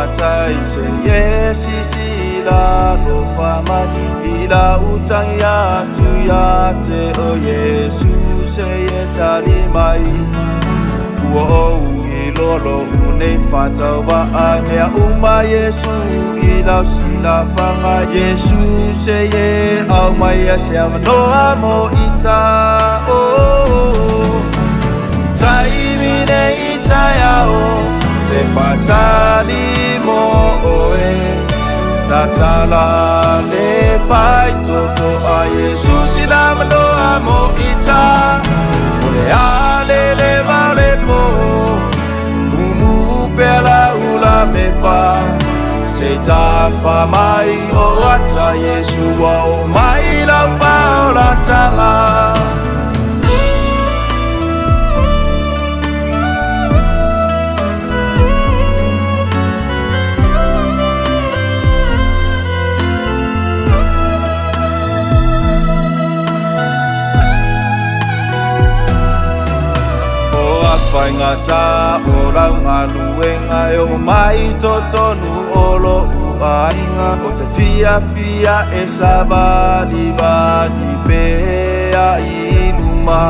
matai se yesi sila lo fama ila utang ya tu ya te o Yesu se ye tali mai wo ilolo une fata wa ame uma Yesu ila sila fanga Yesu se ye au mai se no amo ita o tai mine ita ya o te fatali mo oe tatala le fai toto a Yesu sila lo amo ita ole ale le vale po umu pela ula me pa se ta fa mai o ata Yesu wa o mai la fa o la tala Fai ngata ora ngaluenga yo mai totonu olo uainga o te fia esa liva di pe a inuma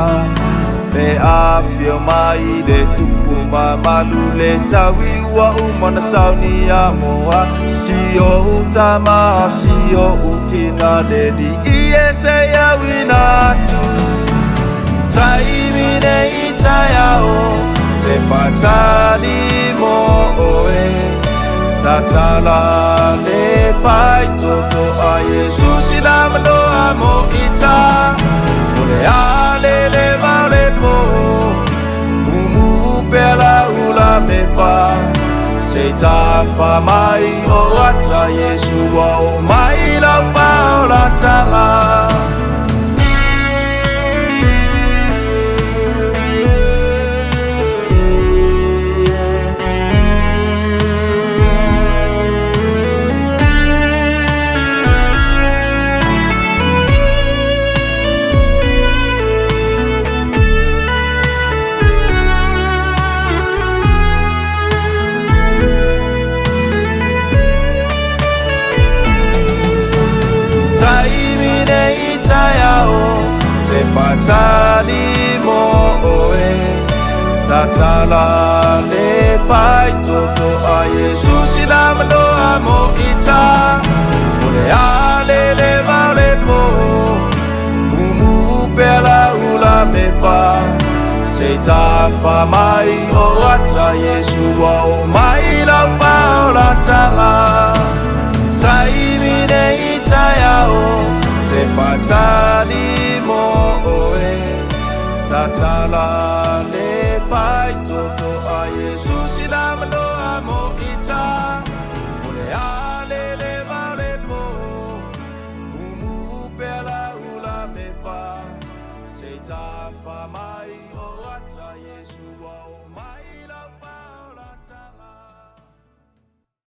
pe a fio mai de tupuma malule tawi wa umana saunia moa sio utama sio utina dedi iese ya winatu taimine itayao te fatali mo oe tatala le fai toto a Yesu sila lo amo ita ole ale le vale po umu pela ula me pa se ta fa mai o ata Yesu wa o mai la fa o la tala te fatali mo oe tatala le fai toto a Yesu sila lo amo ita ole ale le vale po umu pela ula me pa se ta fa mai o ata Yesu wa o mai la fa o la tala tai mine ita ya o te fatali mo oe tatala le fai toto a Yesu sila lo amo ita ole ale le vale po umu pela ula me pa se ta fa mai o